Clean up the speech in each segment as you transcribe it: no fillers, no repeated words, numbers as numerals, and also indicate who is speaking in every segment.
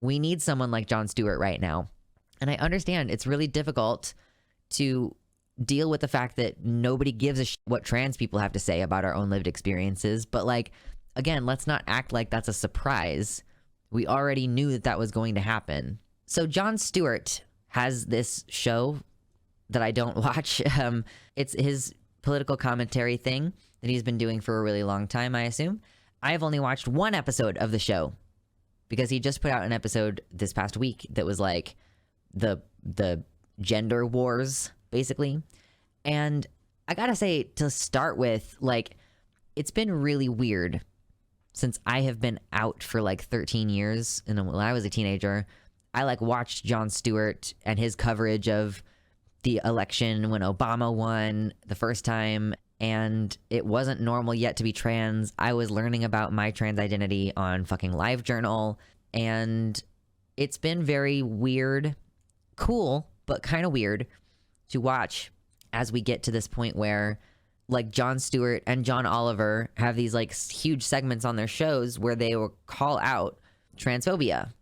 Speaker 1: We need someone like Jon Stewart right now. And I understand it's really difficult to deal with the fact that nobody gives a shit what trans people have to say about our own lived experiences. But like, again, let's not act like that's a surprise. We already knew that that was going to happen. So Jon Stewart has this show that I don't watch. It's his political commentary thing that he's been doing for a really long time, I assume. I have only watched one episode of the show because he just put out an episode this past week that was like the gender wars, basically. And I gotta say, to start with, like, it's been really weird since I have been out for like 13 years. And when I was a teenager, I like watched Jon Stewart and his coverage of the election when Obama won the first time. And it wasn't normal yet to be trans. I was learning about my trans identity on fucking LiveJournal. And it's been very weird, cool, but kind of weird to watch as we get to this point where like Jon Stewart and John Oliver have these like huge segments on their shows where they will call out transphobia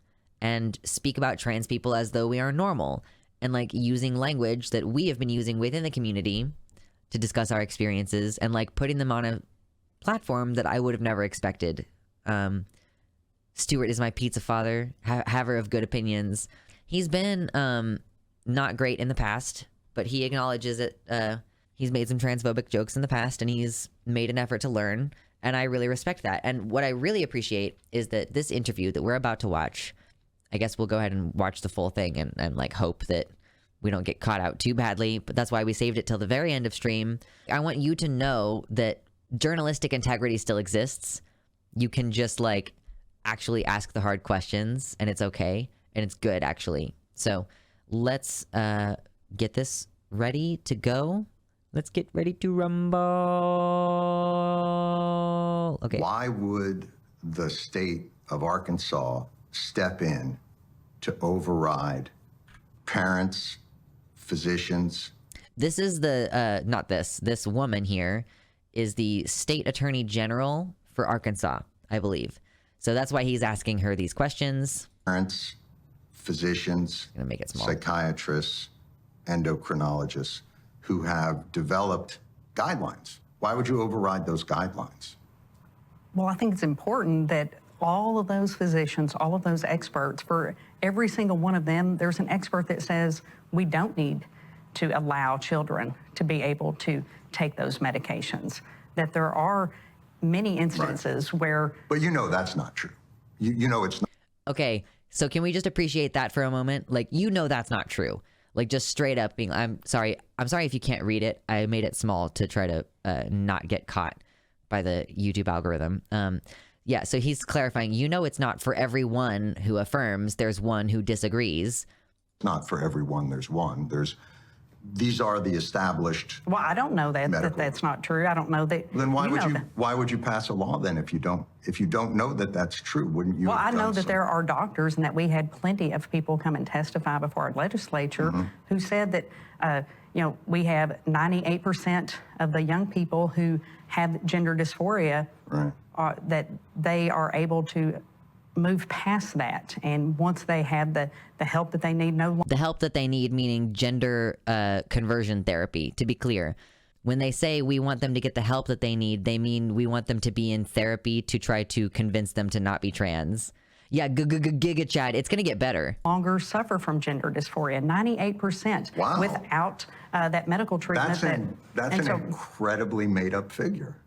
Speaker 1: and speak about trans people as though we are normal, and like using language that we have been using within the community to discuss our experiences and like putting them on a platform that I would have never expected. Stewart is my pizza father, haver of good opinions. He's been not great in the past, but he acknowledges it. He's made some transphobic jokes in the past and he's made an effort to learn. And I really respect that. And what I really appreciate is that this interview that we're about to watch, I guess we'll go ahead and watch the full thing and like hope that we don't get caught out too badly. But that's why we saved it till the very end of stream. I want you to know that journalistic integrity still exists. You can just like actually ask the hard questions and it's okay. And it's good actually. So let's get this ready to go. Let's get ready to rumble. Okay.
Speaker 2: Why would the state of Arkansas step in to override parents, physicians?
Speaker 1: This is the, not this, this woman here is the state attorney general for Arkansas, I believe. So that's why he's asking her these questions.
Speaker 2: Parents, physicians,
Speaker 1: I'm gonna make it small.
Speaker 2: Psychiatrists, endocrinologists who have developed guidelines. Why would you override those guidelines?
Speaker 3: Well, I think it's important that all of those physicians, all of those experts, for every single one of them, there's an expert that says we don't need to allow children to be able to take those medications. That there are many instances where...
Speaker 2: But you know that's not true. You know it's not.
Speaker 1: Okay, so can we just appreciate that for a moment? Like, you know that's not true. Like, just straight up being, I'm sorry if you can't read it. I made it small to try to not get caught by the YouTube algorithm. Yeah, so he's clarifying, you know it's not for everyone who affirms, there's one who disagrees.
Speaker 2: Not for everyone, there's one. These are the established.
Speaker 3: Well, I don't know that's not true. I don't know that.
Speaker 2: Then why would you pass a law then if you don't know that that's true? Wouldn't you?
Speaker 3: Well, I know that
Speaker 2: so?
Speaker 3: there are doctors and that we had plenty of people come and testify before our legislature who said that we have 98% of the young people who have gender dysphoria,
Speaker 2: right.
Speaker 3: That they are able to move past that, and once they have the help that they need, the help
Speaker 1: that they need, meaning gender conversion therapy, to be clear. When they say we want them to get the help that they need, they mean we want them to be in therapy to try to convince them to not be trans. Yeah, Giga Chad, it's gonna get better.
Speaker 3: Longer suffer from gender dysphoria, 98%.
Speaker 2: Wow.
Speaker 3: Without that medical treatment.
Speaker 2: That's an incredibly made up figure.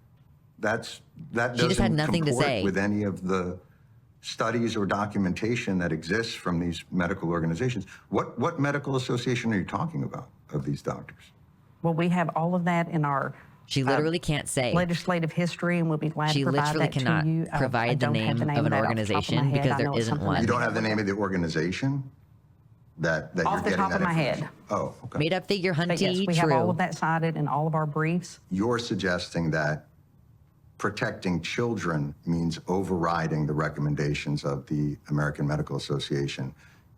Speaker 2: That
Speaker 1: she just had
Speaker 2: doesn't
Speaker 1: nothing to
Speaker 2: comport
Speaker 1: say
Speaker 2: with any of the studies or documentation that exists from these medical organizations. What medical association are you talking about of these doctors?
Speaker 3: Well, we have all of that in our
Speaker 1: She literally can't say
Speaker 3: legislative history, and we'll be glad to provide that to you.
Speaker 1: She literally cannot provide the name of an organization because there isn't one.
Speaker 2: You don't have the name of the organization that you're getting
Speaker 3: off the top of my head.
Speaker 2: Oh, okay.
Speaker 1: Made up figure, hunty,
Speaker 3: yes, we have all of that cited in all of our briefs.
Speaker 2: You're suggesting that protecting children means overriding the recommendations of the American Medical Association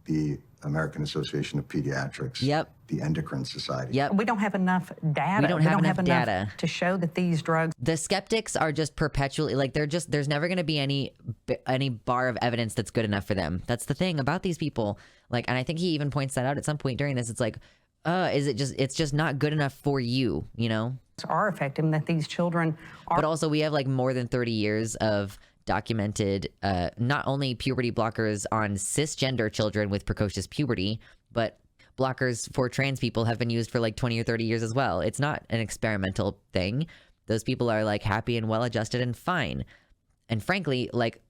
Speaker 2: the American Association of Pediatrics,
Speaker 1: Yep.
Speaker 2: the Endocrine Society.
Speaker 1: Yep.
Speaker 3: We don't have enough data.
Speaker 1: We don't have enough data
Speaker 3: to show that these drugs.
Speaker 1: The skeptics are just perpetually like, there's never going to be any bar of evidence that's good enough for them. That's the thing about these people. Like, and I think he even points that out at some point during this. It's like, it's just not good enough for you, you know?
Speaker 3: Are effective, and that these children are.
Speaker 1: But also we have like more than 30 years of documented not only puberty blockers on cisgender children with precocious puberty, but blockers for trans people have been used for like 20 or 30 years as well. It's not an experimental thing. Those people are like happy and well adjusted and fine. And frankly, like,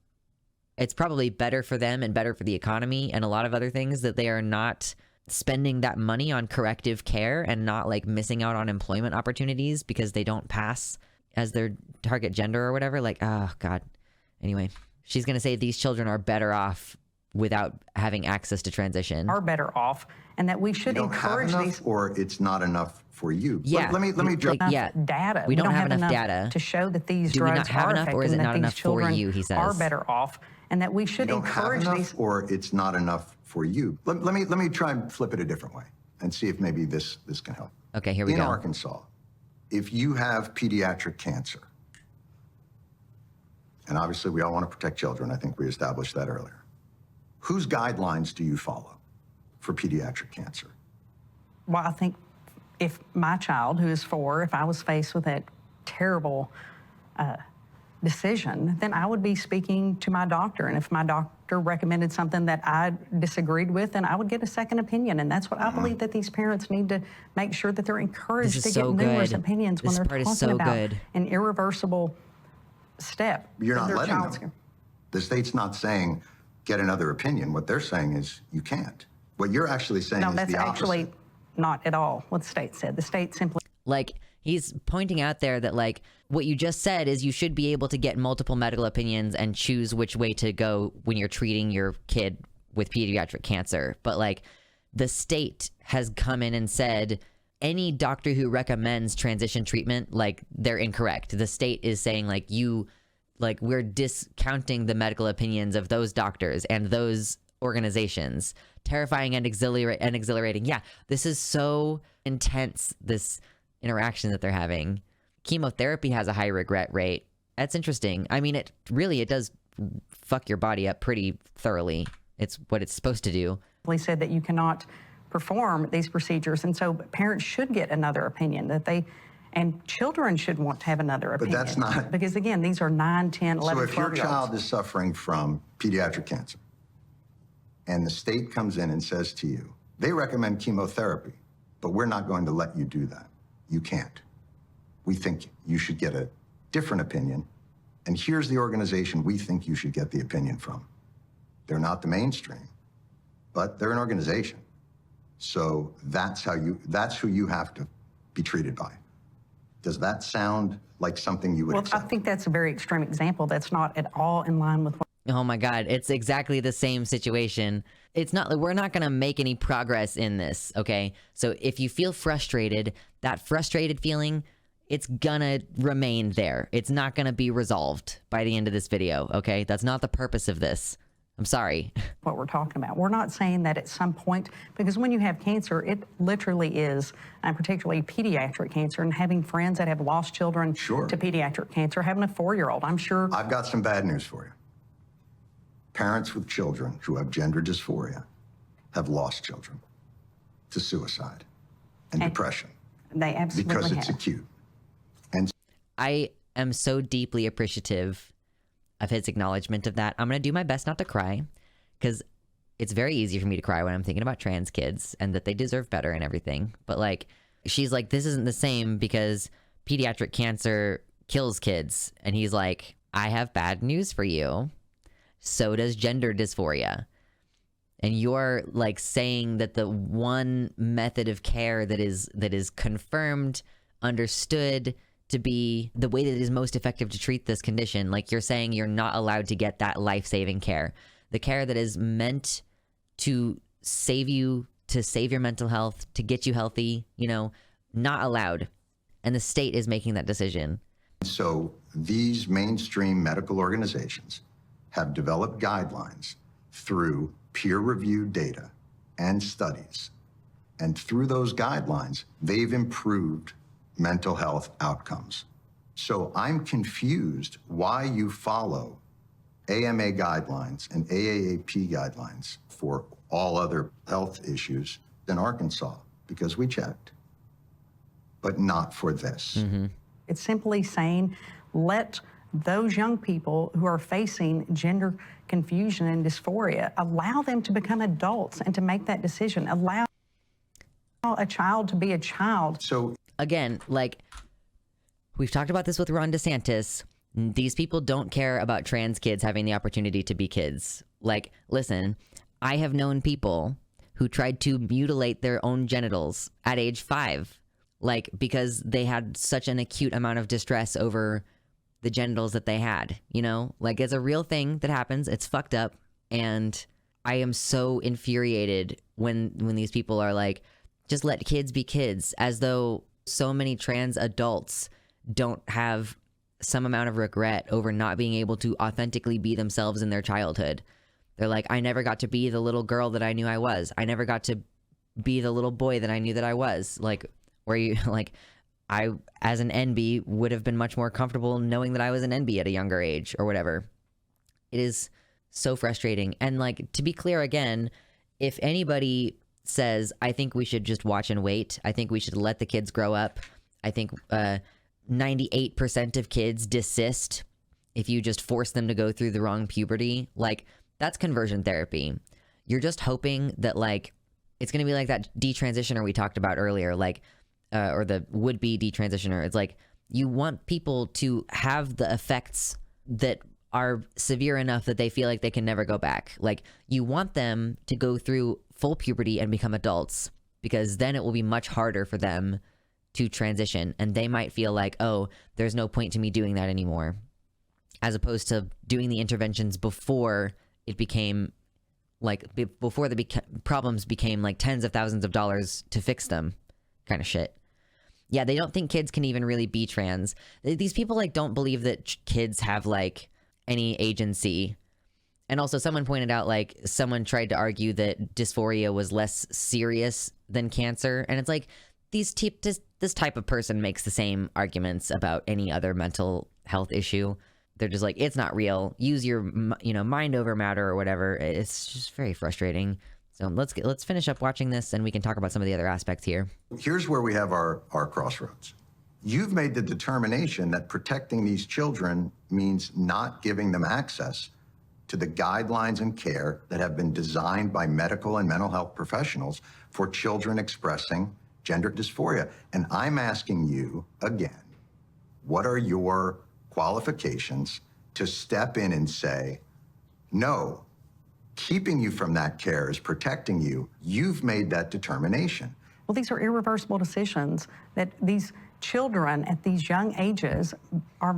Speaker 1: it's probably better for them and better for the economy and a lot of other things that they are not spending that money on corrective care and not like missing out on employment opportunities because they don't pass as their target gender or whatever. Like, oh God. Anyway, she's going to say these children are better off without having access to transition.
Speaker 3: Are better off, and that we should
Speaker 2: You don't
Speaker 3: encourage
Speaker 2: have enough,
Speaker 3: these.
Speaker 2: or it's not enough for you.
Speaker 1: Yeah.
Speaker 2: Let me jump.
Speaker 1: Like, yeah.
Speaker 3: Data.
Speaker 1: We don't have enough data
Speaker 3: to show that these
Speaker 1: Do we
Speaker 3: drugs
Speaker 1: not have
Speaker 3: are
Speaker 1: enough, or is
Speaker 3: effective
Speaker 1: it
Speaker 3: and
Speaker 1: not
Speaker 3: that
Speaker 1: enough
Speaker 3: these
Speaker 1: for
Speaker 3: children
Speaker 1: you, he says.
Speaker 3: are better off, and that we should
Speaker 2: You don't have
Speaker 3: encourage
Speaker 2: enough,
Speaker 3: these.
Speaker 2: or it's not enough for you. Let me try and flip it a different way and see if maybe this can help.
Speaker 1: Okay, here we
Speaker 2: In
Speaker 1: go.
Speaker 2: Arkansas, if you have pediatric cancer, and obviously we all want to protect children, I think we established that earlier. Whose guidelines do you follow for pediatric cancer?
Speaker 3: Well, I think if my child, who is 4, if I was faced with that terrible decision, then I would be speaking to my doctor. And if my doctor recommended something that I disagreed with, then I would get a second opinion. And that's what I believe that these parents need to make sure that they're encouraged
Speaker 1: This
Speaker 3: to
Speaker 1: is
Speaker 3: get
Speaker 1: so
Speaker 3: numerous
Speaker 1: good.
Speaker 3: opinions when
Speaker 1: This
Speaker 3: they're
Speaker 1: part is
Speaker 3: talking
Speaker 1: so
Speaker 3: about
Speaker 1: good.
Speaker 3: an irreversible step.
Speaker 2: You're
Speaker 3: in
Speaker 2: not
Speaker 3: their
Speaker 2: letting
Speaker 3: child's
Speaker 2: them. The state's not saying, get another opinion. What they're saying is, you can't. What you're actually saying
Speaker 3: No,
Speaker 2: is
Speaker 3: that's
Speaker 2: the opposite.
Speaker 3: actually not at all what the state said. The state simply
Speaker 1: Like, he's pointing out there that, like, what you just said is you should be able to get multiple medical opinions and choose which way to go when you're treating your kid with pediatric cancer. But, like, the state has come in and said any doctor who recommends transition treatment, like, they're incorrect. The state is saying, like, we're discounting the medical opinions of those doctors and those organizations. Terrifying and exhilarating. Yeah, this is so intense, this interaction that they're having. Chemotherapy has a high regret rate. That's interesting. I mean, it does fuck your body up pretty thoroughly. It's what it's supposed to do.
Speaker 3: said that you cannot perform these procedures. And so parents should get another opinion, and children should want to have another opinion.
Speaker 2: that's not-
Speaker 3: Because again, these are 9, 10, 11,
Speaker 2: So if your
Speaker 3: 12-year-olds.
Speaker 2: child is suffering from pediatric cancer, and the state comes in and says to you, they recommend chemotherapy, but we're not going to let you do that. You can't. We think you should get a different opinion, and here's the organization we think you should get the opinion from. They're not the mainstream, but they're an organization. So that's who you have to be treated by. Does that sound like something you would
Speaker 3: Well, I
Speaker 2: accept?
Speaker 3: think that's a very extreme example. That's not at all in line with what
Speaker 1: Oh my God, it's exactly the same situation. It's not like we're not going to make any progress in this, okay? So if you feel frustrated, that frustrated feeling, it's gonna remain there. It's not gonna be resolved by the end of this video, okay? That's not the purpose of this. I'm sorry.
Speaker 3: we're talking about. We're not saying that at some point, because when you have cancer, it literally is, and particularly pediatric cancer, and having friends that have lost children
Speaker 2: Sure.
Speaker 3: to pediatric cancer, having a 4-year-old, I'm sure.
Speaker 2: I've got some bad news for you. Parents with children who have gender dysphoria have lost children to suicide and depression
Speaker 3: They absolutely
Speaker 2: because it's
Speaker 3: have.
Speaker 2: acute. And
Speaker 1: I am so deeply appreciative of his acknowledgement of that. I'm going to do my best not to cry, because it's very easy for me to cry when I'm thinking about trans kids and that they deserve better and everything. But like, she's like, this isn't the same because pediatric cancer kills kids. And he's like, I have bad news for you. So does gender dysphoria. And you're like saying that the one method of care that is confirmed, understood to be the way that is most effective to treat this condition, like you're saying you're not allowed to get that life-saving care. The care that is meant to save you, to save your mental health, to get you healthy, not allowed. And the state is making that decision.
Speaker 2: so these mainstream medical organizations have developed guidelines through peer-reviewed data and studies. And through those guidelines, they've improved mental health outcomes. So I'm confused why you follow AMA guidelines and AAAP guidelines for all other health issues in Arkansas, because we checked, but not for this.
Speaker 3: It's simply saying, let those young people who are facing gender confusion and dysphoria, allow them to become adults and to make that decision. Allow a child to be a child.
Speaker 2: So
Speaker 1: Again, like, we've talked about this with Ron DeSantis. These people don't care about trans kids having the opportunity to be kids. Like, listen, I have known people who tried to mutilate their own genitals at age 5, like, because they had such an acute amount of distress over the genitals that they had, you know? Like, it's a real thing that happens. It's fucked up. And I am so infuriated when these people are like, just let kids be kids, as though so many trans adults don't have some amount of regret over not being able to authentically be themselves in their childhood. They're like, I never got to be the little girl that I knew I was. I never got to be the little boy that I knew that I was. Like, where you, like, I, as an NB, would have been much more comfortable knowing that I was an NB at a younger age or whatever. It is so frustrating. And, like, to be clear again, if anybody says, I think we should just watch and wait, I think we should let the kids grow up, I think 98% of kids desist if you just force them to go through the wrong puberty. Like, that's conversion therapy. You're just hoping that, like, it's going to be like that detransitioner we talked about earlier, like, or the would-be detransitioner. It's like, you want people to have the effects that are severe enough that they feel like they can never go back. Like, you want them to go through full puberty and become adults, because then it will be much harder for them to transition, and they might feel like, oh, there's no point to me doing that anymore, as opposed to doing the interventions before it became, like, before the problems became like tens of thousands of dollars to fix them kind of shit. Yeah, they don't think kids can even really be trans. These people, like, don't believe that kids have, like, any agency. And also, someone pointed out, like, someone tried to argue that dysphoria was less serious than cancer, and it's like, this type of person makes the same arguments about any other mental health issue. They're just like, it's not real. Use your, mind over matter or whatever. It's just very frustrating. So let's finish up watching this, and we can talk about some of the other aspects here.
Speaker 2: here's where we have our crossroads. You've made the determination that protecting these children means not giving them access to the guidelines and care that have been designed by medical and mental health professionals for children expressing gender dysphoria. And I'm asking you again, what are your qualifications to step in and say, no, keeping you from that care is protecting you. You've made that determination.
Speaker 3: Well, these are irreversible decisions that these children at these young ages are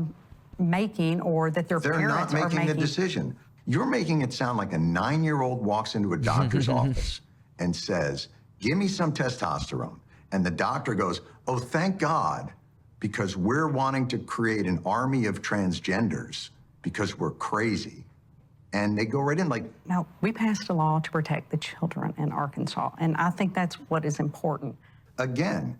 Speaker 3: making, or that their
Speaker 2: They're
Speaker 3: parents
Speaker 2: not
Speaker 3: are
Speaker 2: making
Speaker 3: making.
Speaker 2: the decision. You're making it sound like a 9-year-old walks into a doctor's office and says, give me some testosterone. And the doctor goes, oh, thank God, because we're wanting to create an army of transgenders because we're crazy. And they go right in like,
Speaker 3: No, we passed a law to protect the children in Arkansas, and I think that's what is important.
Speaker 2: again,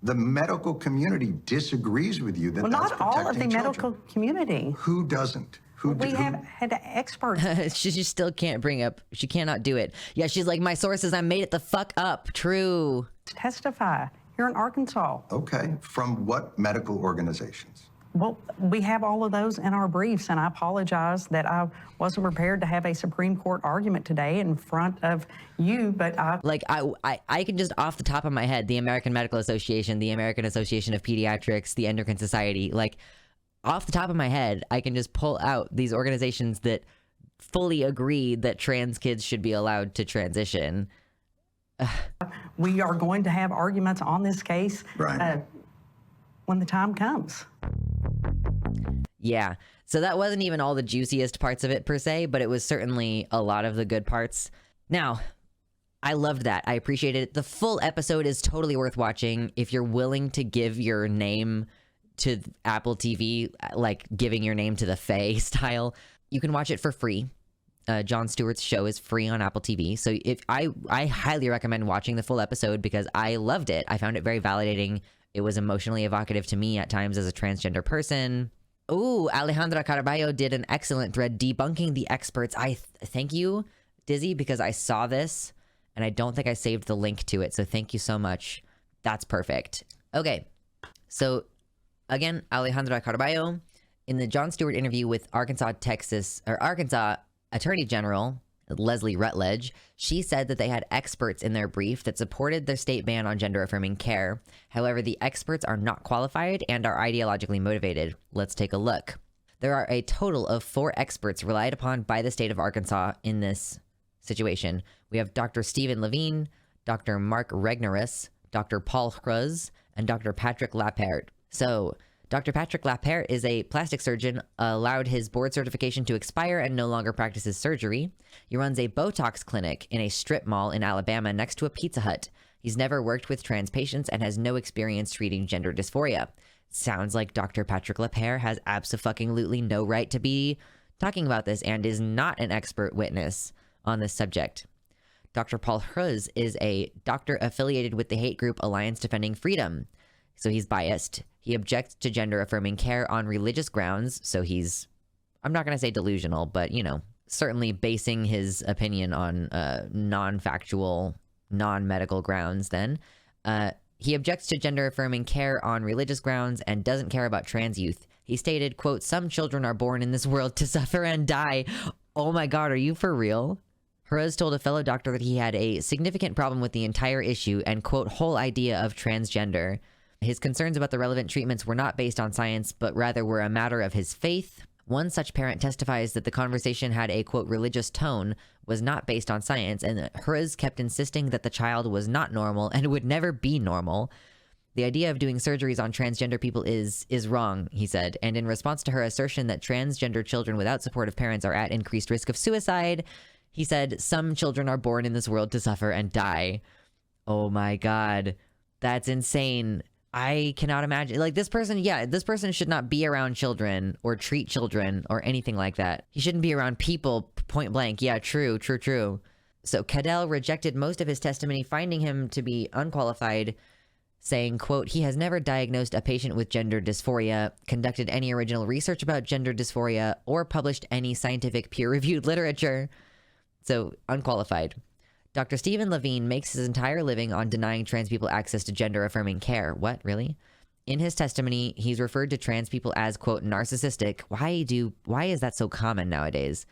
Speaker 2: the medical community disagrees with you that
Speaker 3: Well,
Speaker 2: that's
Speaker 3: not all of the
Speaker 2: protecting children.
Speaker 3: medical community.
Speaker 2: Who doesn't?
Speaker 3: We have had experts.
Speaker 1: she still can't bring up, she cannot do it. Yeah, she's like, my sources, I made it the fuck up. True.
Speaker 3: Testify here in Arkansas.
Speaker 2: Okay, from what medical organizations?
Speaker 3: Well, we have all of those in our briefs, and I apologize that I wasn't prepared to have a Supreme Court argument today in front of you, but
Speaker 1: Like, I can just off the top of my head, the American Medical Association, the American Association of Pediatrics, the Endocrine Society, like, off the top of my head, I can just pull out these organizations that fully agree that trans kids should be allowed to transition.
Speaker 3: we are going to have arguments on this case
Speaker 2: Right.
Speaker 3: when the time comes.
Speaker 1: Yeah. So that wasn't even all the juiciest parts of it per se, but it was certainly a lot of the good parts. Now, I loved that. I appreciated it. The full episode is totally worth watching if you're willing to give your name to Apple TV, like giving your name to the Fae style. You can watch it for free. Jon Stewart's show is free on Apple TV. So if I highly recommend watching the full episode because I loved it. I found it very validating. It was emotionally evocative to me at times as a transgender person. Ooh, Alejandra Caraballo did an excellent thread debunking the experts. I thank you, Dizzy, because I saw this and I don't think I saved the link to it. So thank you so much. That's perfect. Okay. So again, Alejandra Caraballo in the Jon Stewart interview with Arkansas Attorney General Leslie Rutledge, she said that they had experts in their brief that supported their state ban on gender-affirming care. However, the experts are not qualified and are ideologically motivated. Let's take a look. There are a total of 4 experts relied upon by the state of Arkansas in this situation. We have Dr. Stephen Levine, Dr. Mark Regnerus, Dr. Paul Hruz, and Dr. Patrick Lapert. So, Dr. Patrick Lapert is a plastic surgeon, allowed his board certification to expire and no longer practices surgery. He runs a Botox clinic in a strip mall in Alabama next to a Pizza Hut. He's never worked with trans patients and has no experience treating gender dysphoria. Sounds like Dr. Patrick Lapert has abso-fucking-lutely no right to be talking about this and is not an expert witness on this subject. Dr. Paul Hruz is a doctor affiliated with the hate group Alliance Defending Freedom. So he's biased. He objects to gender-affirming care on religious grounds, so he's, I'm not going to say delusional, but, you know, certainly basing his opinion on non-factual, non-medical grounds then. He objects to gender-affirming care on religious grounds and doesn't care about trans youth. He stated, quote, "Some children are born in this world to suffer and die." Oh my God, are you for real? Hruz told a fellow doctor that he had a significant problem with the entire issue and, quote, "whole idea of transgender." His concerns about the relevant treatments were not based on science, but rather were a matter of his faith. One such parent testifies that the conversation had a, quote, "religious tone," was not based on science, and Hruz kept insisting that the child was not normal and would never be normal. The idea of doing surgeries on transgender people is wrong, he said, and in response to her assertion that transgender children without supportive parents are at increased risk of suicide, he said, "Some children are born in this world to suffer and die." Oh my God, that's insane. I cannot imagine, like, this person should not be around children or treat children or anything like that. He shouldn't be around people, point blank. Yeah, true. So Cadell rejected most of his testimony, finding him to be unqualified, saying, quote, "He has never diagnosed a patient with gender dysphoria, conducted any original research about gender dysphoria, or published any scientific peer-reviewed literature." So, unqualified. Dr. Stephen Levine makes his entire living on denying trans people access to gender-affirming care. What, really? In his testimony, he's referred to trans people as, quote, "narcissistic." Why is that so common nowadays?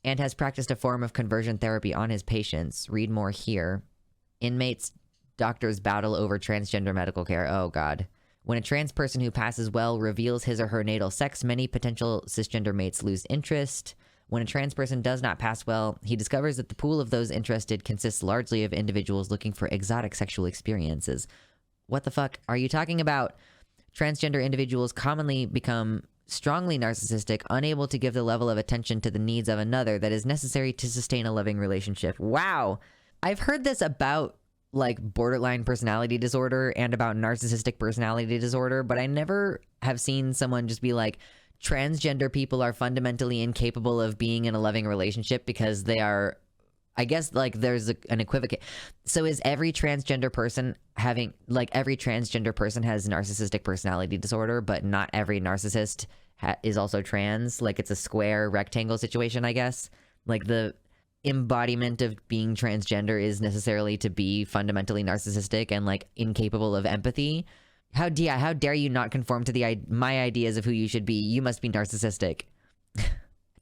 Speaker 1: And has practiced a form of conversion therapy on his patients. Read more here. Inmates, doctors battle over transgender medical care. Oh, God. When a trans person who passes well reveals his or her natal sex, many potential cisgender mates lose interest. When a trans person does not pass well, he discovers that the pool of those interested consists largely of individuals looking for exotic sexual experiences. What the fuck are you talking about? Transgender individuals commonly become strongly narcissistic, unable to give the level of attention to the needs of another that is necessary to sustain a loving relationship. Wow. I've heard this about, like, borderline personality disorder and about narcissistic personality disorder, but I never have seen someone just be like, transgender people are fundamentally incapable of being in a loving relationship because they are, I guess, like, there's an equivocation. So is every transgender person having, like, every transgender person has narcissistic personality disorder, but not every narcissist is also trans? Like, it's a square rectangle situation, I guess. Like, the embodiment of being transgender is necessarily to be fundamentally narcissistic and, like, incapable of empathy. How dare you not conform to my ideas of who you should be? You must be narcissistic.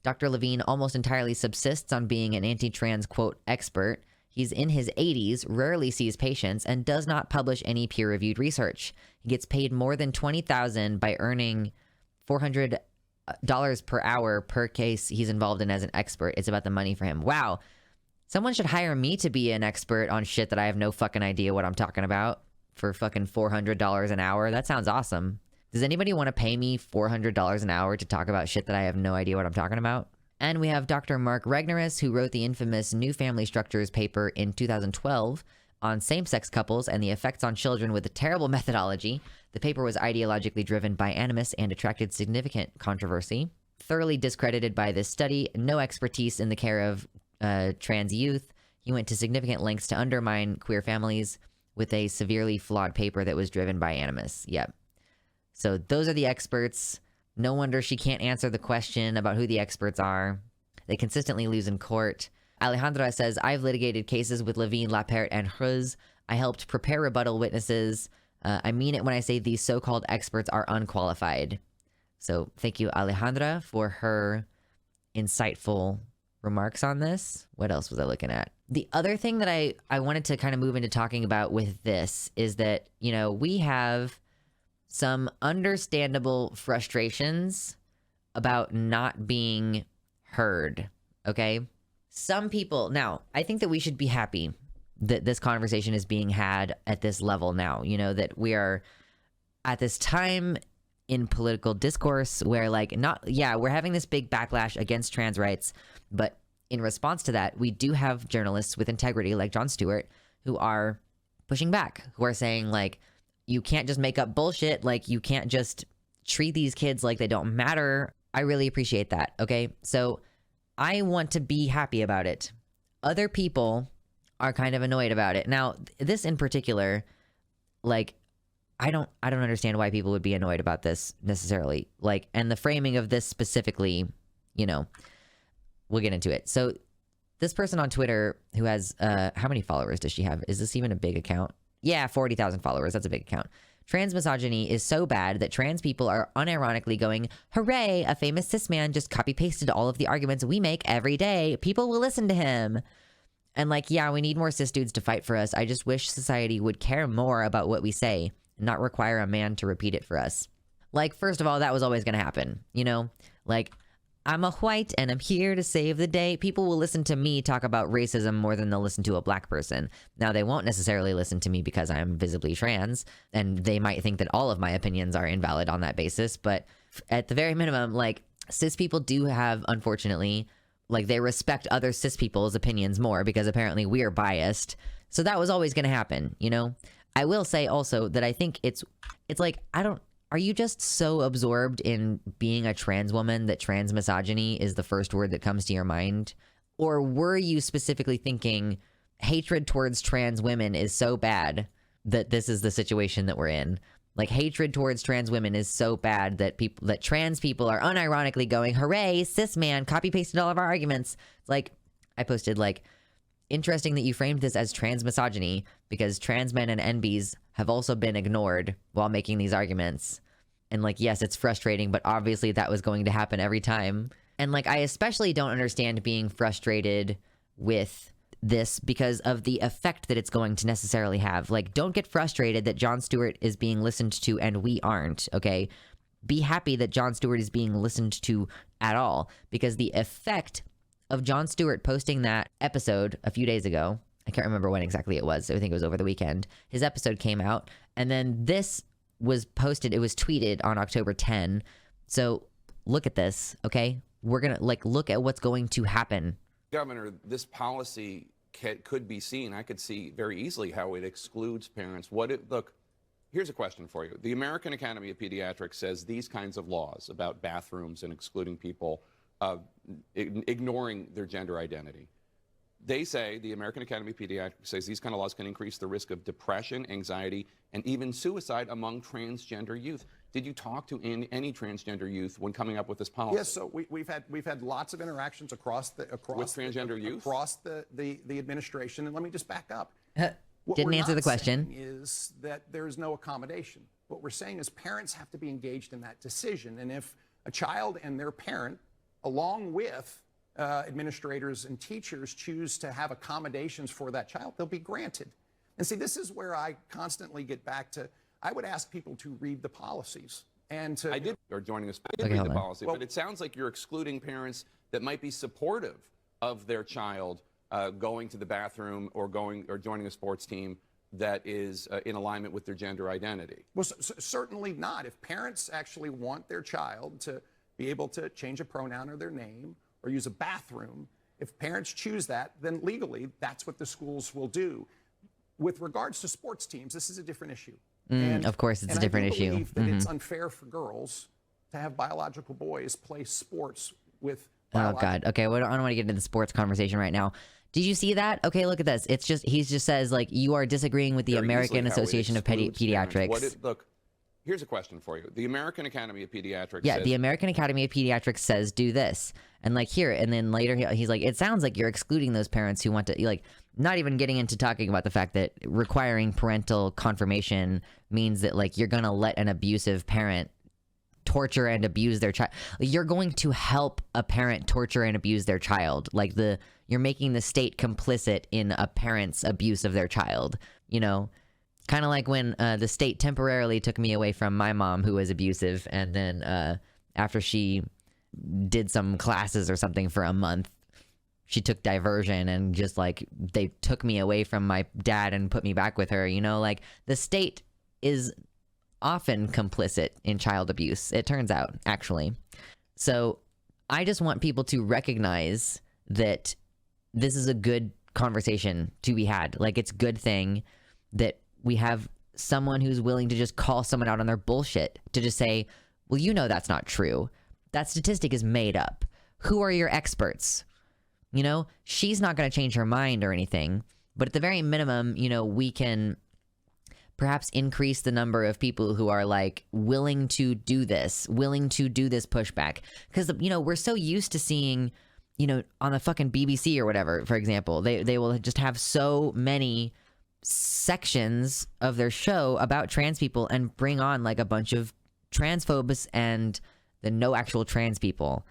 Speaker 1: Dr. Levine almost entirely subsists on being an anti-trans, quote, expert. He's in his 80s, rarely sees patients, and does not publish any peer-reviewed research. He gets paid more than $20,000 by earning $400 per hour per case he's involved in as an expert. It's about the money for him. Wow. Someone should hire me to be an expert on shit that I have no fucking idea what I'm talking about. For fucking $400 an hour. That sounds awesome. Does anybody want to pay me $400 an hour to talk about shit that I have no idea what I'm talking about? And we have Dr. Mark Regnerus, who wrote the infamous New Family Structures paper in 2012 on same-sex couples and the effects on children with a terrible methodology. The paper was ideologically driven by animus and attracted significant controversy. thoroughly discredited by this study, no expertise in the care of trans youth. He went to significant lengths to undermine queer families with a severely flawed paper that was driven by animus. Yep. So those are the experts. No wonder she can't answer the question about who the experts are. They consistently lose in court. Alejandra says, I've litigated cases with Levine, Lapert, and Hruz. I helped prepare rebuttal witnesses. I mean it when I say these so-called experts are unqualified. So thank you, Alejandra, for her insightful remarks on this. What else was I looking at? The other thing that I wanted to kind of move into talking about with this is that, you know, we have some understandable frustrations about not being heard, okay? Some people, now, I think that we should be happy that this conversation is being had at this level now, you know, that we are at this time in political discourse where we're having this big backlash against trans rights, but in response to that, we do have journalists with integrity like Jon Stewart who are pushing back, who are saying like, you can't just make up bullshit, like you can't just treat these kids like they don't matter. I really appreciate that, okay? So I want to be happy about it. Other people are kind of annoyed about it. Now, this in particular, like, I don't understand why people would be annoyed about this necessarily. Like, and the framing of this specifically, you know, we'll get into it. So this person on Twitter who has, how many followers does she have? Is this even a big account? Yeah, 40,000 followers. That's a big account. Trans misogyny is so bad that trans people are unironically going, hooray, a famous cis man just copy pasted all of the arguments we make every day. People will listen to him. And like, yeah, we need more cis dudes to fight for us. I just wish society would care more about what we say and not require a man to repeat it for us. Like, first of all, that was always going to happen, you know? Like, I'm a white and I'm here to save the day. People will listen to me talk about racism more than they'll listen to a black person. Now, they won't necessarily listen to me because I'm visibly trans, and they might think that all of my opinions are invalid on that basis. But at the very minimum, like, cis people do have, unfortunately, like, they respect other cis people's opinions more because apparently we're biased. So that was always going to happen, you know? I will say also that I think it's like, are you just so absorbed in being a trans woman that trans misogyny is the first word that comes to your mind? Or were you specifically thinking hatred towards trans women is so bad that this is the situation that we're in? Like, hatred towards trans women is so bad that trans people are unironically going, hooray, cis man, copy pasted all of our arguments. It's like, I posted like, interesting that you framed this as trans misogyny because trans men and NBs have also been ignored while making these arguments. And like, yes, it's frustrating, but obviously that was going to happen every time. And like, I especially don't understand being frustrated with this because of the effect that it's going to necessarily have. Like, don't get frustrated that Jon Stewart is being listened to and we aren't, okay? Be happy that Jon Stewart is being listened to at all, because the effect of Jon Stewart posting that episode a few days ago, I can't remember when exactly it was, I think it was over the weekend, his episode came out, and then this was posted, it was tweeted on October 10. So look at this, okay? We're gonna like look at what's going to happen.
Speaker 4: Governor, this policy could be seen, I could see very easily how it excludes parents. Look, here's a question for you. The American Academy of Pediatrics says these kinds of laws about bathrooms and excluding people, ignoring their gender identity. They say, the American Academy of Pediatrics says these kind of laws can increase the risk of depression, anxiety, and even suicide among transgender youth. Did you talk to any transgender youth when coming up with this policy?
Speaker 5: Yes, so we've had lots of interactions with
Speaker 4: transgender youth
Speaker 5: across the administration. And let me just back up.
Speaker 1: Didn't answer the question.
Speaker 5: Is that there is no accommodation. What we're saying is parents have to be engaged in that decision. And if a child and their parent, along with administrators and teachers, choose to have accommodations for that child, they'll be granted. And see, this is where I constantly get back to, I would ask people to read the policies and to...
Speaker 4: Or joining us, I did read the policy, but it sounds like you're excluding parents that might be supportive of their child going to the bathroom or joining a sports team that is in alignment with their gender identity.
Speaker 5: Well, certainly not. If parents actually want their child to be able to change a pronoun or their name or use a bathroom, if parents choose that, then legally that's what the schools will do. With regards to sports teams, this is a different issue.
Speaker 1: Of course, it's a different issue.
Speaker 5: I believe that it's unfair for girls to have biological boys play sports with
Speaker 1: Oh
Speaker 5: biological
Speaker 1: God. Okay. Well, I don't want to get into the sports conversation right now. Did you see that? Okay, look at this. It's just he just says like you are disagreeing with the
Speaker 4: very
Speaker 1: American
Speaker 4: easily how it
Speaker 1: Association of
Speaker 4: excludes parents.
Speaker 1: Pediatrics.
Speaker 4: Look, here's a question for you. The American Academy of Pediatrics
Speaker 1: Yeah,
Speaker 4: says,
Speaker 1: the American Academy of Pediatrics says do this, and like here, and then later he's like, it sounds like you're excluding those parents who want to like, not even getting into talking about the fact that requiring parental confirmation means that like you're gonna let an abusive parent torture and abuse their child. You're going to help a parent torture and abuse their child. Like you're making the state complicit in a parent's abuse of their child, you know? Kind of like when the state temporarily took me away from my mom who was abusive, and then after she did some classes or something for a month, she took diversion and just like they took me away from my dad and put me back with her, you know? Like the state is often complicit in child abuse, it turns out, actually. So I just want people to recognize that this is a good conversation to be had. Like, it's a good thing that we have someone who's willing to just call someone out on their bullshit, to just say, well, you know that's not true. That statistic is made up. Who are your experts? You know, she's not going to change her mind or anything, but at the very minimum, you know, we can perhaps increase the number of people who are like willing to do this pushback. Because, you know, we're so used to seeing, you know, on the fucking BBC or whatever, for example, they will just have so many sections of their show about trans people and bring on like a bunch of transphobes and the no actual trans people.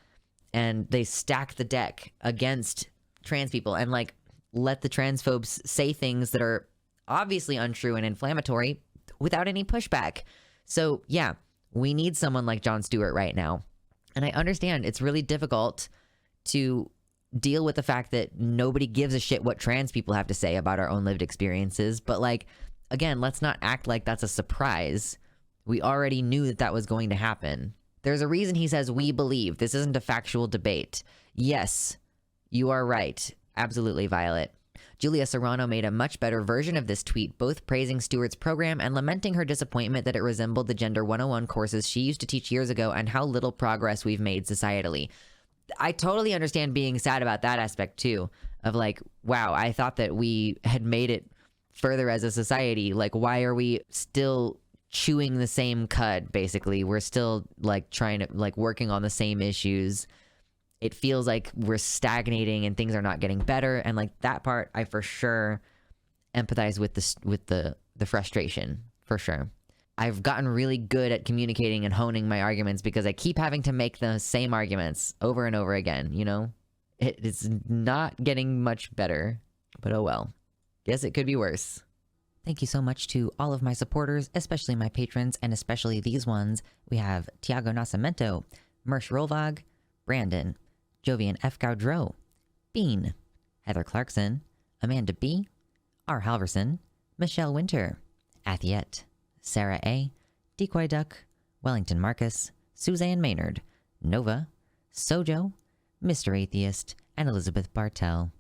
Speaker 1: And they stack the deck against trans people and like let the transphobes say things that are obviously untrue and inflammatory without any pushback. So yeah, we need someone like Jon Stewart right now. And I understand it's really difficult to deal with the fact that nobody gives a shit what trans people have to say about our own lived experiences. But like, again, let's not act like that's a surprise. We already knew that that was going to happen. There's a reason he says we believe. This isn't a factual debate. Yes, you are right. Absolutely, Violet. Julia Serrano made a much better version of this tweet, both praising Stewart's program and lamenting her disappointment that it resembled the Gender 101 courses she used to teach years ago and how little progress we've made societally. I totally understand being sad about that aspect too, of like, wow, I thought that we had made it further as a society. Like, why are we still chewing the same cud, basically? We're still like trying to like working on the same issues. It feels like we're stagnating and things are not getting better. And like that part, I for sure empathize with the frustration, for sure. I've gotten really good at communicating and honing my arguments because I keep having to make the same arguments over and over again, you know? It is not getting much better, but oh well. Guess it could be worse. Thank you so much to all of my supporters, especially my patrons, and especially these ones. We have Tiago Nascimento, Mersh Rolvag, Brandon, Jovian F. Gaudreau, Bean, Heather Clarkson, Amanda B., R. Halverson, Michelle Winter, Athiette, Sarah A., Decoy Duck, Wellington Marcus, Suzanne Maynard, Nova, Sojo, Mr. Atheist, and Elizabeth Bartell.